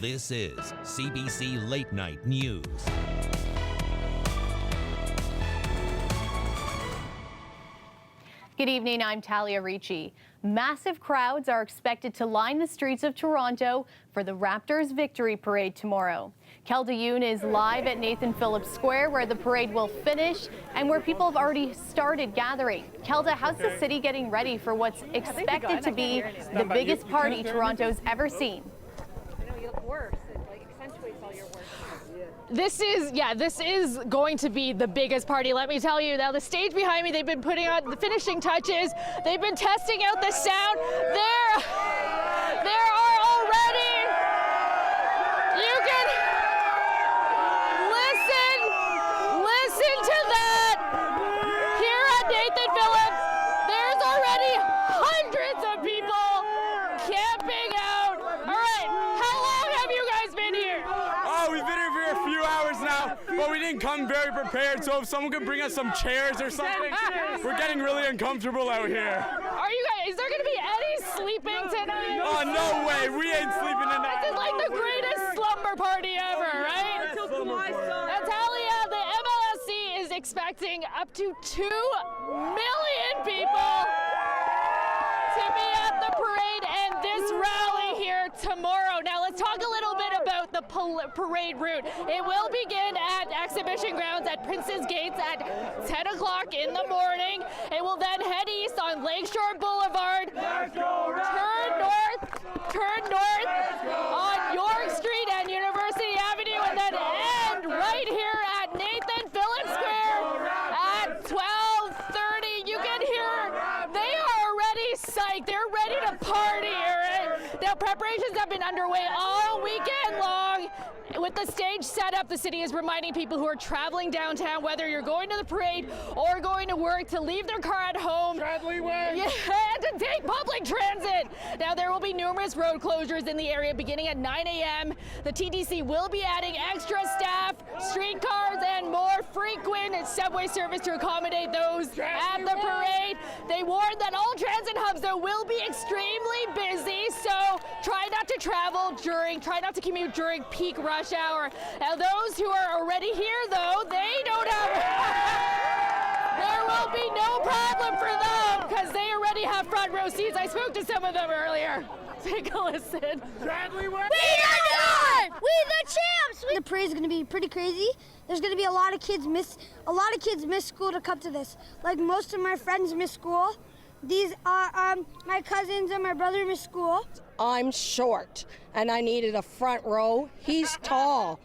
This is CBC Late Night News. Good evening, I'm Talia Ricci. Massive crowds are expected to line the streets of Toronto for the Raptors Victory Parade tomorrow. Kelda Yoon is live at Nathan Phillips Square, where the parade will finish and where people have already started gathering. Kelda, how's the city getting ready for what's expected to be the biggest party Toronto's ever seen? I know you look worse. It like accentuates all your work. This is going to be the biggest party, let me tell you. Now, the stage behind me, they've been putting on the finishing touches. They've been testing out the sound. There are already, you can listen to that. Here at Nathan Phillips, there's already hundreds of people camping out. All right, how long have you guys been here? Oh, we've been here for a few hours now, but we didn't come very prepared, so if someone could bring us some chairs or something, we're getting really uncomfortable out here. Are you guys, is there going to be any sleeping tonight? Oh, no way, we ain't sleeping tonight. This is like the greatest slumber party ever, right? Natalia, the MLSC is expecting up to 2 million people to be at the parade and this rally here tomorrow. Now let's talk a little bit about the parade route. It will begin at Exhibition Grounds at Prince's Gates at 10 o'clock in the morning. It will then head east on Lakeshore Boulevard, turn north on York Street and University Avenue, and then end right here at Nathan Phillips Square at 12:30. You can hear they are already psyched. They're ready to party, right? Now, preparations have been underway all weekend long. With the stage set up, the city is reminding people who are traveling downtown, whether you're going to the parade or going to work, to leave their car at home. Yeah, and to take public transit. Now, there will be numerous road closures in the area beginning at 9 a.m. The TTC will be adding extra staff, streetcars, and more frequent subway service to accommodate those at the parade. They warned that all transit hubs, though, will be extremely busy, so try not to commute during peak rush hour. Now, those who are already here, though, they don't have, there will be no problem for them because they already have front row seats. I spoke to some of them earlier. Take a listen. We are the champs! The parade's gonna be pretty crazy. There's gonna be a lot of kids miss school to come to this. Like, most of my friends miss school. These are my cousins and my brother miss school. I'm short and I needed a front row. He's tall.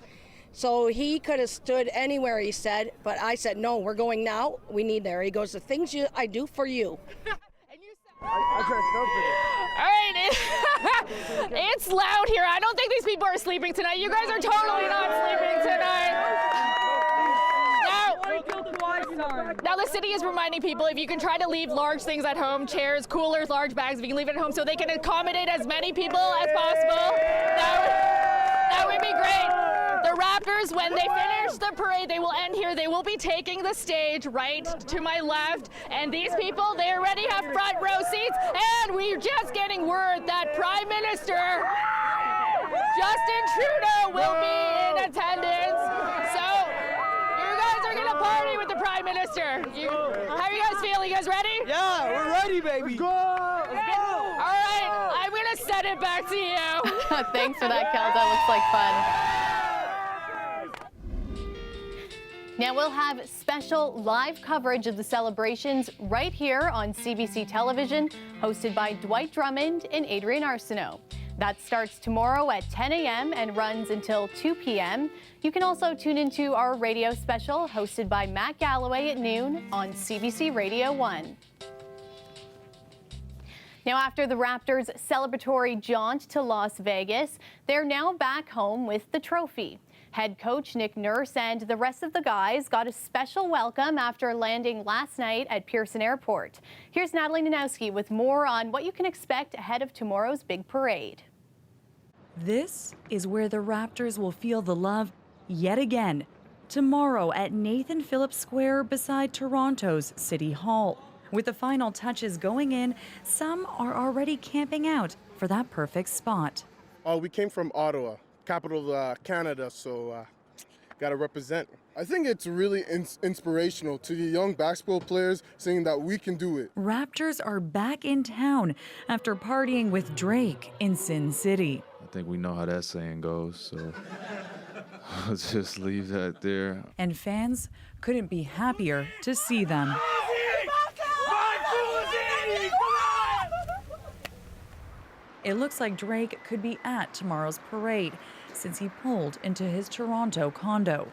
So he could have stood anywhere, he said, but I said, no, we're going now. We need there. He goes, the things I do for you. All right, it's loud here. I don't think these people are sleeping tonight. You guys are totally not sleeping tonight. Now the city is reminding people, if you can try to leave large things at home, chairs, coolers, large bags, if you can leave it at home so they can accommodate as many people as possible, that would be great. The Raptors, when they finish the parade, they will end here. They will be taking the stage right to my left. And these people, they already have front row seats. And we're just getting word that Prime Minister Justin Trudeau will be in attendance. So you guys are going to party with the Prime Minister. How are you guys feeling? You guys ready? Yeah, we're ready, baby. Let's go! All right, I'm going to send it back to you. Thanks for that, Kelda. Looks like fun. Now we'll have special live coverage of the celebrations right here on CBC television, hosted by Dwight Drummond and Adrian Arsenault. That starts tomorrow at 10 a.m. and runs until 2 p.m. You can also tune into our radio special hosted by Matt Galloway at noon on CBC Radio 1. Now, after the Raptors' celebratory jaunt to Las Vegas, they're now back home with the trophy. Head coach Nick Nurse and the rest of the guys got a special welcome after landing last night at Pearson Airport. Here's Natalie Nanowski with more on what you can expect ahead of tomorrow's big parade. This is where the Raptors will feel the love yet again, tomorrow at Nathan Phillips Square beside Toronto's City Hall. With the final touches going in, some are already camping out for that perfect spot. We came from Ottawa capital of Canada, so got to represent. I think it's really inspirational to the young basketball players, saying that we can do it. Raptors are back in town after partying with Drake in Sin City. I think we know how that saying goes, so I'll just leave that there. And fans couldn't be happier to see them. It looks like Drake could be at tomorrow's parade since he pulled into his Toronto condo.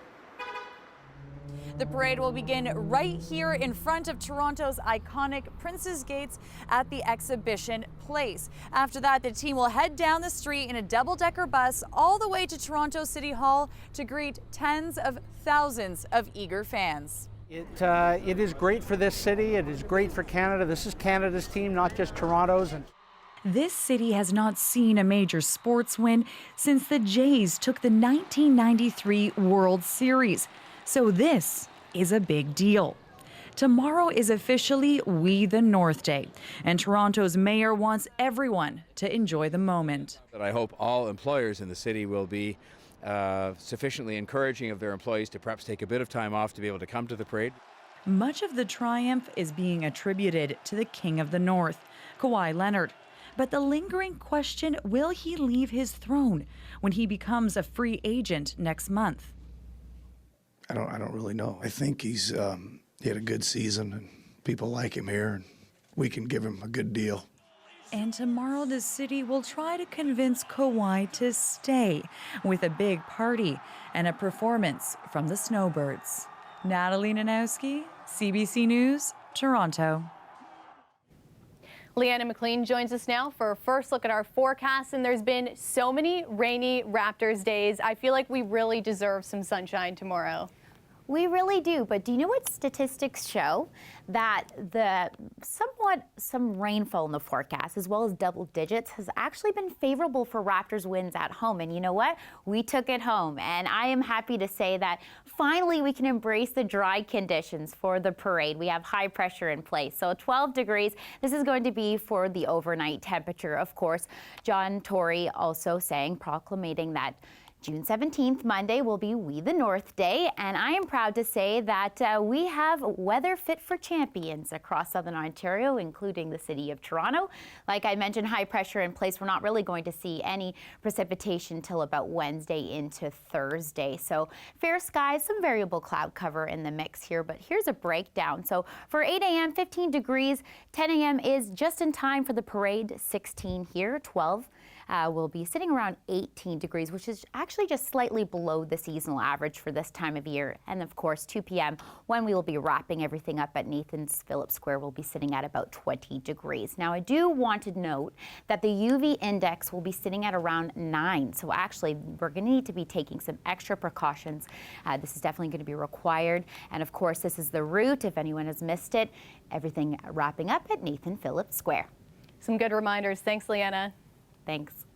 The parade will begin right here in front of Toronto's iconic Prince's Gates at the Exhibition Place. After that, the team will head down the street in a double-decker bus all the way to Toronto City Hall to greet tens of thousands of eager fans. It is great for this city. It is great for Canada. This is Canada's team, not just Toronto's. This city has not seen a major sports win since the Jays took the 1993 World Series. So this is a big deal. Tomorrow is officially We the North Day, and Toronto's mayor wants everyone to enjoy the moment. I hope all employers in the city will be sufficiently encouraging of their employees to perhaps take a bit of time off to be able to come to the parade. Much of the triumph is being attributed to the King of the North, Kawhi Leonard. But the lingering question, will he leave his throne when he becomes a free agent next month? I don't really know. I think he had a good season and people like him here and we can give him a good deal. And tomorrow the city will try to convince Kawhi to stay with a big party and a performance from the Snowbirds. Natalie Nanowski, CBC News, Toronto. Leanna McLean joins us now for a first look at our forecast, and there's been so many rainy Raptors days. I feel like we really deserve some sunshine tomorrow. We really do, but do you know what statistics show? That some rainfall in the forecast, as well as double digits, has actually been favorable for Raptors wins at home. And you know what? We took it home, and I am happy to say that finally we can embrace the dry conditions for the parade. We have high pressure in place, so 12 degrees. This is going to be for the overnight temperature. Of course, John Tory also proclamating that June 17th, Monday, will be We the North Day, and I am proud to say that we have weather fit for champions across Southern Ontario, including the city of Toronto. Like I mentioned, high pressure in place. We're not really going to see any precipitation till about Wednesday into Thursday. So fair skies, some variable cloud cover in the mix here, but here's a breakdown. So for 8 a.m., 15 degrees, 10 a.m. is just in time for the parade, 16 here, 12. Will be sitting around 18 degrees, which is actually just slightly below the seasonal average for this time of year. And of course, 2 p.m. when we will be wrapping everything up at Nathan's Phillips Square, we'll be sitting at about 20 degrees. Now, I do want to note that the UV index will be sitting at around 9. So actually, we're going to need to be taking some extra precautions. This is definitely going to be required. And of course, this is the route, if anyone has missed it, everything wrapping up at Nathan Phillips Square. Some good reminders. Thanks, Leanna. Thanks.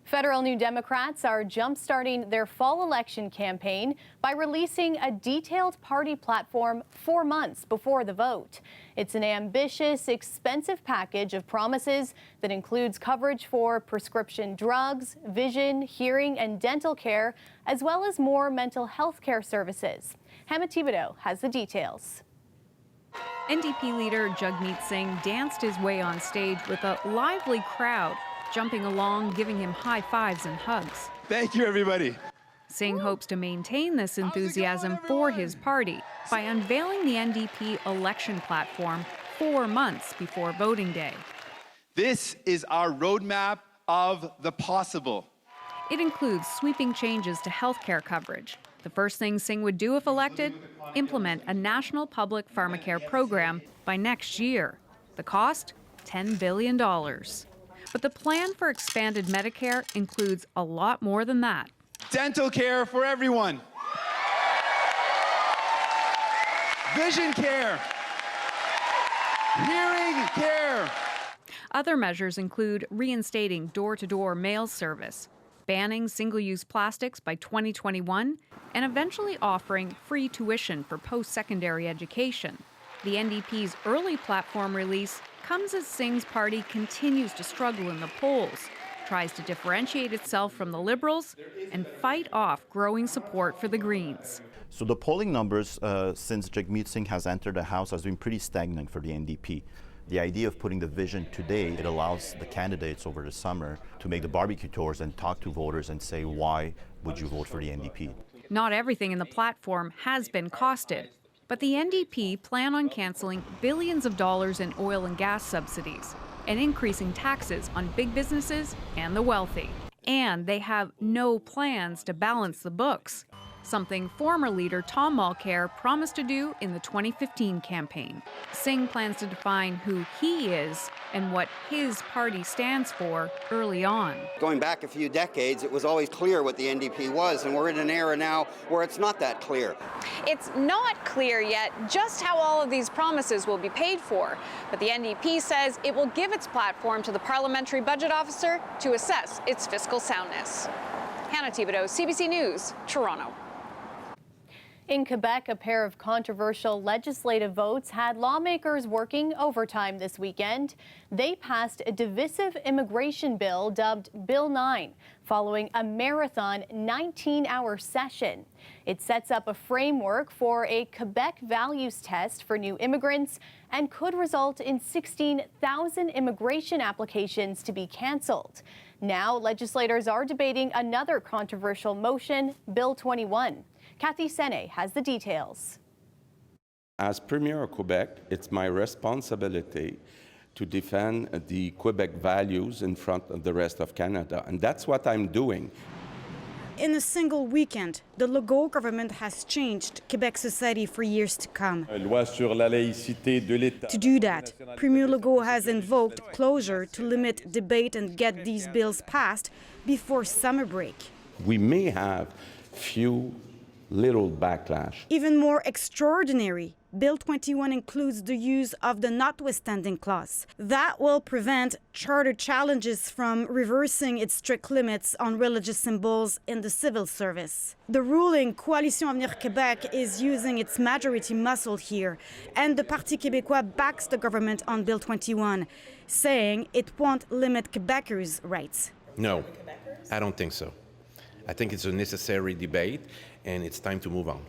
Federal New Democrats are jump-starting their fall election campaign by releasing a detailed party platform 4 months before the vote. It's an ambitious, expensive package of promises that includes coverage for prescription drugs, vision, hearing, and dental care, as well as more mental health care services. Hema Thibodeau has the details. NDP leader Jagmeet Singh danced his way on stage with a lively crowd, jumping along, giving him high fives and hugs. Thank you, everybody. Singh hopes to maintain this enthusiasm for his party by unveiling the NDP election platform 4 months before voting day. This is our roadmap of the possible. It includes sweeping changes to healthcare coverage. The first thing Singh would do if elected, implement a national public pharmacare program by next year. The cost? $10 billion. But the plan for expanded Medicare includes a lot more than that. Dental care for everyone. Vision care. Hearing care. Other measures include reinstating door-to-door mail service, banning single-use plastics by 2021, and eventually offering free tuition for post-secondary education. The NDP's early platform release comes as Singh's party continues to struggle in the polls, tries to differentiate itself from the Liberals and fight off growing support for the Greens. So the polling numbers since Jagmeet Singh has entered the House has been pretty stagnant for the NDP. The idea of putting the vision today, it allows the candidates over the summer to make the barbecue tours and talk to voters and say, why would you vote for the NDP? Not everything in the platform has been costed, but the NDP plan on canceling billions of dollars in oil and gas subsidies and increasing taxes on big businesses and the wealthy. And they have no plans to balance the books, something former leader Tom Mulcair promised to do in the 2015 campaign. Singh plans to define who he is and what his party stands for early on. Going back a few decades, it was always clear what the NDP was, and we're in an era now where it's not that clear. It's not clear yet just how all of these promises will be paid for, but the NDP says it will give its platform to the Parliamentary Budget Officer to assess its fiscal soundness. Hannah Thibodeau, CBC News, Toronto. In Quebec, a pair of controversial legislative votes had lawmakers working overtime this weekend. They passed a divisive immigration bill dubbed Bill 9, following a marathon 19-hour session. It sets up a framework for a Quebec values test for new immigrants and could result in 16,000 immigration applications to be canceled. Now, legislators are debating another controversial motion, Bill 21. Cathy Sene has the details. As Premier of Quebec, it's my responsibility to defend the Quebec values in front of the rest of Canada, and that's what I'm doing. In a single weekend, the Legault government has changed Quebec society for years to come. To do that, Premier Legault has invoked closure to limit debate and get these bills passed before summer break. We may have few little backlash. Even more extraordinary, Bill 21 includes the use of the notwithstanding clause. That will prevent charter challenges from reversing its strict limits on religious symbols in the civil service. The ruling Coalition Avenir Québec is using its majority muscle here, and the Parti Québécois backs the government on Bill 21, saying it won't limit Quebecers' rights. No, I don't think so. I think it's a necessary debate, and it's time to move on.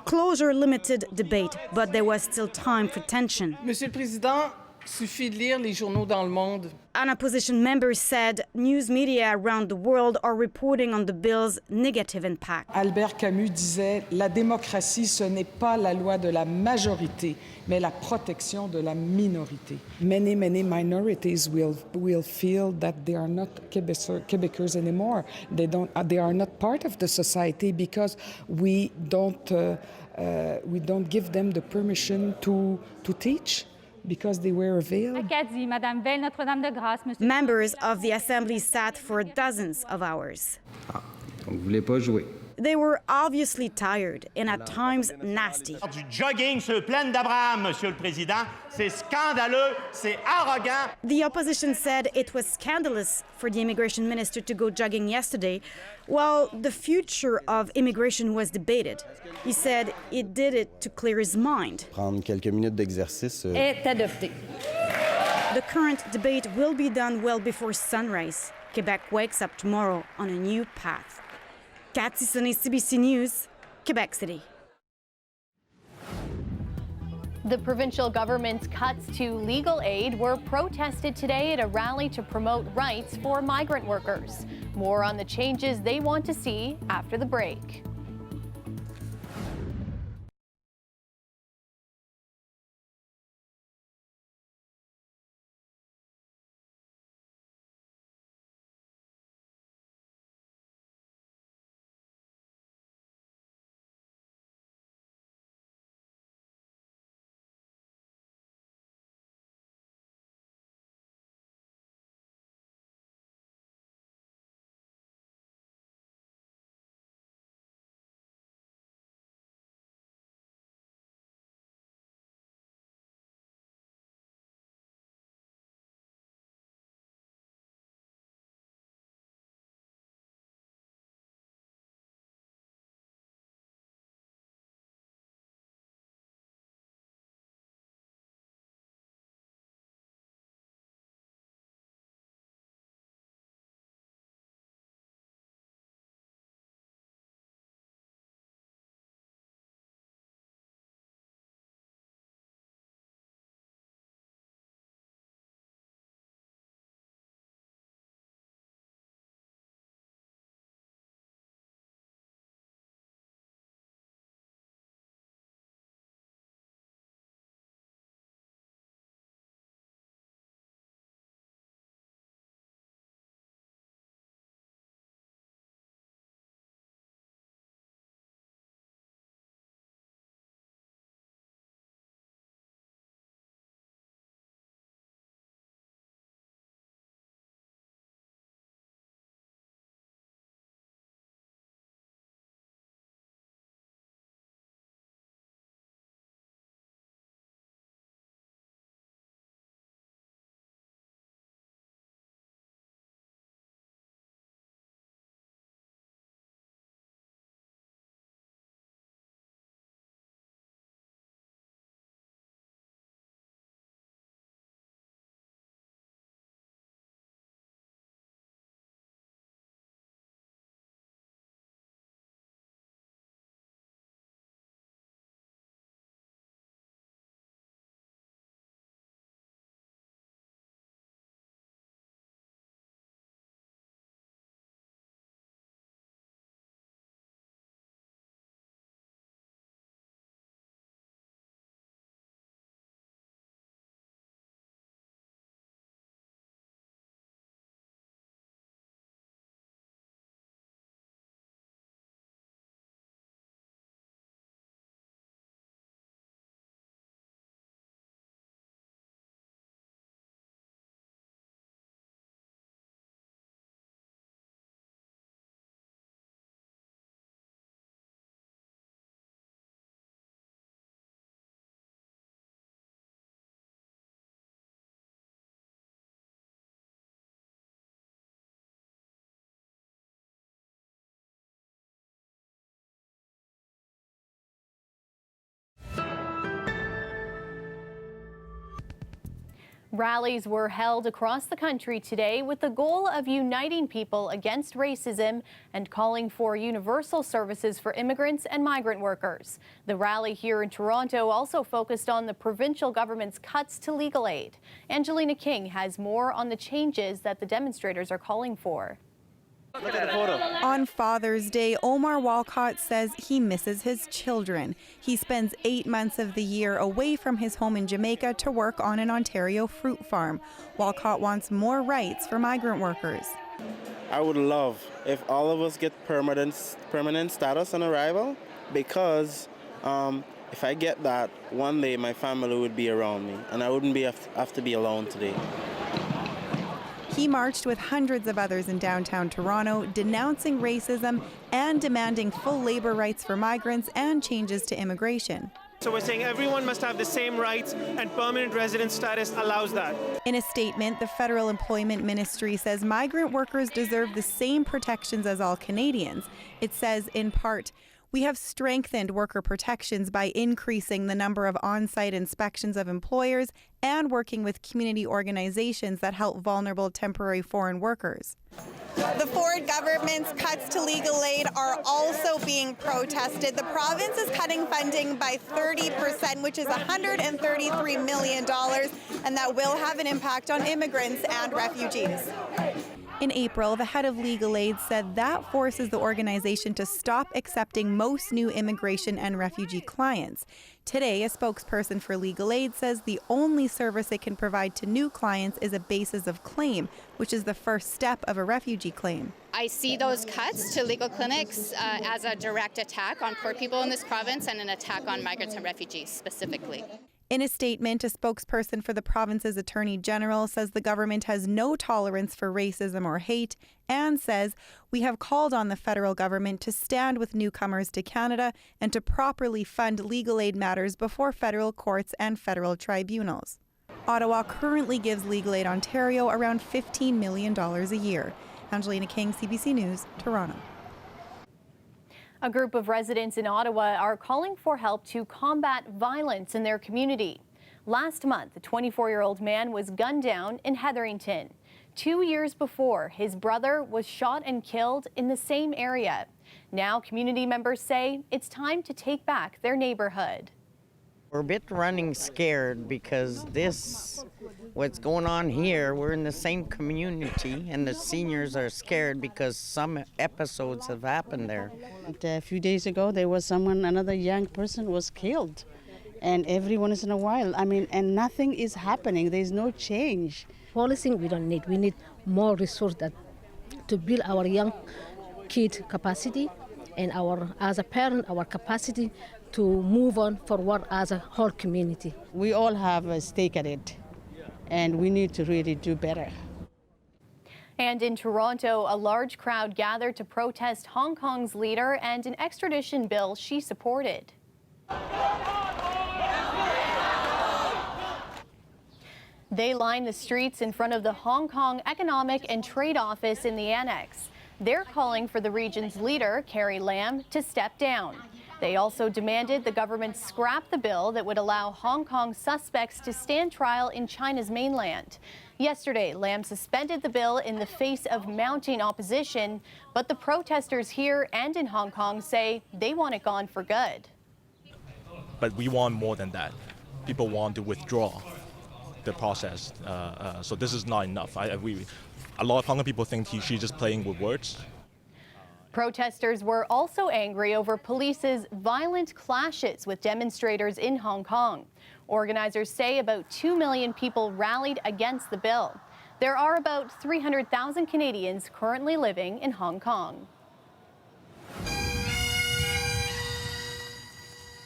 Closure limited debate, but there was still time for tension. Monsieur le Président, suffit de lire les journaux dans le monde. An opposition member said news media around the world are reporting on the bill's negative impact. Albert Camus disait, la démocratie, ce n'est pas la loi de la majorité, mais la protection de la minorité. Many minorities will feel that they are not Quebecers anymore. They are not part of the society because we don't give them the permission to teach. Because they were veiled. Members of the assembly sat for dozens of hours. They were obviously tired and at times nasty. Du jogging sur le plaine d'Abraham, Monsieur le Président, c'est scandaleux, c'est arrogant. The opposition said it was scandalous for the immigration minister to go jogging yesterday, while the future of immigration was debated. He said it did it to clear his mind. Prendre quelques minutes d'exercice. Est adopté. The current debate will be done well before sunrise. Quebec wakes up tomorrow on a new path. Cathy Sene, CBC News, Quebec City. The provincial government's cuts to legal aid were protested today at a rally to promote rights for migrant workers. More on the changes they want to see after the break. Rallies were held across the country today with the goal of uniting people against racism and calling for universal services for immigrants and migrant workers. The rally here in Toronto also focused on the provincial government's cuts to legal aid. Angelina King has more on the changes that the demonstrators are calling for. On Father's Day, Omar Walcott says he misses his children. He spends 8 months of the year away from his home in Jamaica to work on an Ontario fruit farm. Walcott wants more rights for migrant workers. I would love if all of us get permanent status on arrival, because if I get that, one day my family would be around me and I wouldn't have to be alone today. He marched with hundreds of others in downtown Toronto, denouncing racism and demanding full labor rights for migrants and changes to immigration. So we're saying everyone must have the same rights, and permanent resident status allows that. In a statement, the Federal Employment Ministry says migrant workers deserve the same protections as all Canadians. It says, in part, "We have strengthened worker protections by increasing the number of on-site inspections of employers and working with community organizations that help vulnerable temporary foreign workers." The Ford government's cuts to legal aid are also being protested. The province is cutting funding by 30%, which is $133 million, and that will have an impact on immigrants and refugees. In April, the head of Legal Aid said that forces the organization to stop accepting most new immigration and refugee clients. Today, a spokesperson for Legal Aid says the only service it can provide to new clients is a basis of claim, which is the first step of a refugee claim. I see those cuts to legal clinics as a direct attack on poor people in this province and an attack on migrants and refugees specifically. In a statement, a spokesperson for the province's Attorney General says the government has no tolerance for racism or hate and says, "We have called on the federal government to stand with newcomers to Canada and to properly fund legal aid matters before federal courts and federal tribunals." Ottawa currently gives Legal Aid Ontario around $15 million a year. Angelina King, CBC News, Toronto. A group of residents in Ottawa are calling for help to combat violence in their community. Last month, a 24-year-old man was gunned down in Hetherington. 2 years before, his brother was shot and killed in the same area. Now, community members say it's time to take back their neighborhood. We're a bit running scared because what's going on here, we're in the same community and the seniors are scared because some episodes have happened there. A few days ago, there was another young person was killed. And every once in a while, and nothing is happening. There's no change. Policing we don't need. We need more resources to build our young kid capacity and as a parent, our capacity to move on forward as a whole community. We all have a stake at it, and we need to really do better. And in Toronto, a large crowd gathered to protest Hong Kong's leader and an extradition bill she supported. They lined the streets in front of the Hong Kong Economic and Trade Office in the Annex. They're calling for the region's leader, Carrie Lam, to step down. They also demanded the government scrap the bill that would allow Hong Kong suspects to stand trial in China's mainland. Yesterday, Lam suspended the bill in the face of mounting opposition, but the protesters here and in Hong Kong say they want it gone for good. But we want more than that. People want to withdraw the process, so this is not enough. A lot of Hong Kong people think she's just playing with words. Protesters were also angry over police's violent clashes with demonstrators in Hong Kong. Organizers say about 2 million people rallied against the bill. There are about 300,000 Canadians currently living in Hong Kong.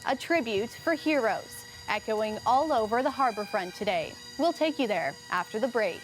A tribute for heroes, echoing all over the harbourfront today. We'll take you there after the break.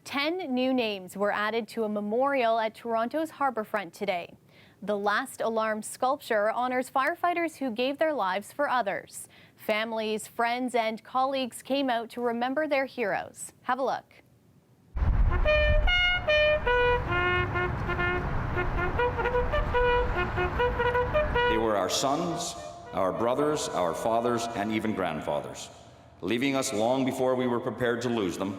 10 new names were added to a memorial at Toronto's harbourfront today. The Last Alarm sculpture honors firefighters who gave their lives for others. Families, friends, and colleagues came out to remember their heroes. Have a look. They were our sons, our brothers, our fathers, and even grandfathers, leaving us long before we were prepared to lose them,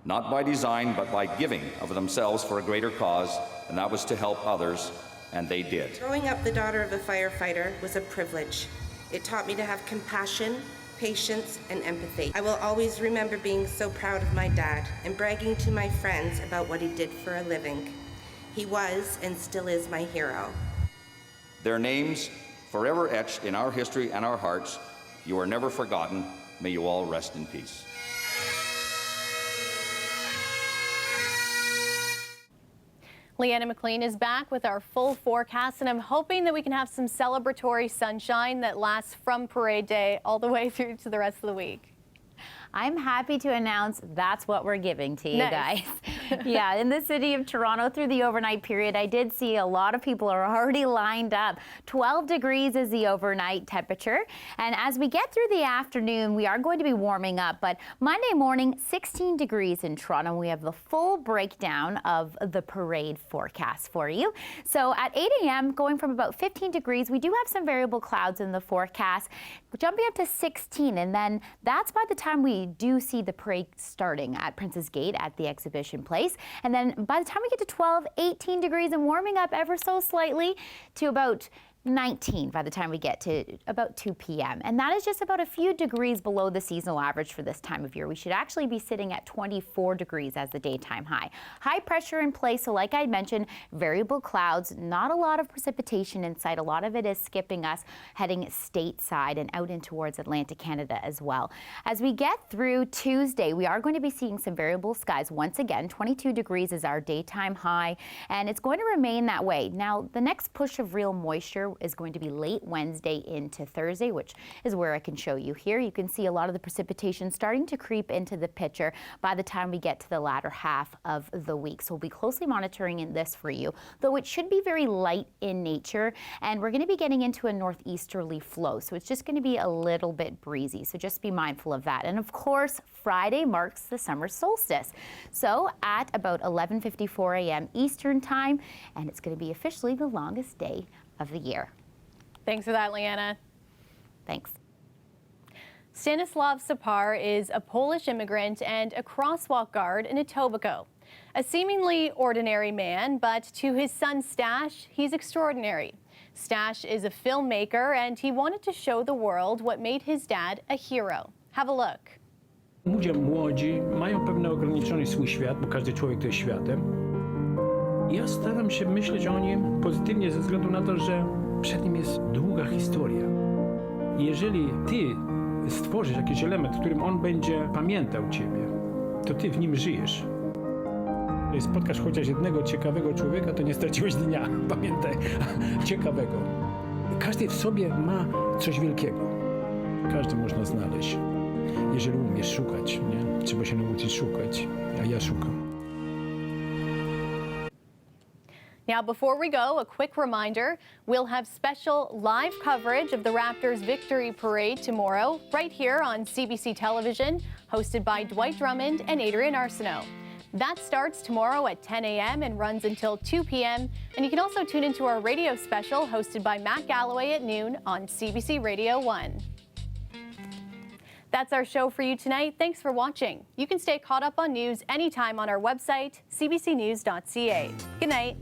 not by design, but by giving of themselves for a greater cause, and that was to help others, and they did. Growing up the daughter of a firefighter was a privilege. It taught me to have compassion, patience, and empathy. I will always remember being so proud of my dad and bragging to my friends about what he did for a living. He was and still is my hero. Their names, forever etched in our history and our hearts, you are never forgotten. May you all rest in peace. Leanna McLean is back with our full forecast, and I'm hoping that we can have some celebratory sunshine that lasts from Parade Day all the way through to the rest of the week. I'm happy to announce that's what we're giving to you Nice. guys. Yeah, in the city of Toronto through the overnight period, I did see a lot of people are already lined up. 12 degrees is the overnight temperature. And as we get through the afternoon, we are going to be warming up. But Monday morning, 16 degrees in Toronto. We have the full breakdown of the parade forecast for you. So at 8 a.m., going from about 15 degrees, we do have some variable clouds in the forecast, jumping up to 16. And then that's by the time we do see the parade starting at Prince's Gate at the exhibition place. And then by the time we get to 12, 18 degrees and warming up ever so slightly to about 19 by the time we get to about 2 p.m. And that is just about a few degrees below the seasonal average for this time of year. We should actually be sitting at 24 degrees as the daytime high. High pressure in place, so like I mentioned, variable clouds, not a lot of precipitation in sight. A lot of it is skipping us, heading stateside and out in towards Atlantic Canada as well. As we get through Tuesday, we are going to be seeing some variable skies once again. 22 degrees is our daytime high, and it's going to remain that way. Now, the next push of real moisture is going to be late Wednesday into Thursday, which is where I can show you here. You can see a lot of the precipitation starting to creep into the picture by the time we get to the latter half of the week. So we'll be closely monitoring this for you, though it should be very light in nature, and we're going to be getting into a northeasterly flow. So it's just going to be a little bit breezy. So just be mindful of that. And of course, Friday marks the summer solstice. So at about 11:54 a.m. Eastern time, and it's going to be officially the longest day of the year. Thanks for that, Leanna. Thanks. Stanislav Sapar is a Polish immigrant and a crosswalk guard in Etobicoke. A seemingly ordinary man, but to his son Stash, he's extraordinary. Stash is a filmmaker, and he wanted to show the world what made his dad a hero. Have a look. Ludzie młodzi mają pewne ograniczony swój świat, bo każdy człowiek to jest światem. Ja staram się myśleć o nim pozytywnie ze względu na to, że przed nim jest długa historia. Jeżeli ty stworzysz jakiś element, w którym on będzie pamiętał ciebie, to ty w nim żyjesz. Jeżeli spotkasz chociaż jednego ciekawego człowieka, to nie straciłeś dnia. Pamiętaj, ciekawego. Każdy w sobie ma coś wielkiego. Każdy można znaleźć, jeżeli umiesz szukać, nie? Trzeba się nauczyć szukać, a ja szukam. Now, before we go, a quick reminder, we'll have special live coverage of the Raptors Victory Parade tomorrow, right here on CBC Television, hosted by Dwight Drummond and Adrian Arsenault. That starts tomorrow at 10 a.m. and runs until 2 p.m. And you can also tune into our radio special hosted by Matt Galloway at noon on CBC Radio 1. That's our show for you tonight. Thanks for watching. You can stay caught up on news anytime on our website, cbcnews.ca. Good night.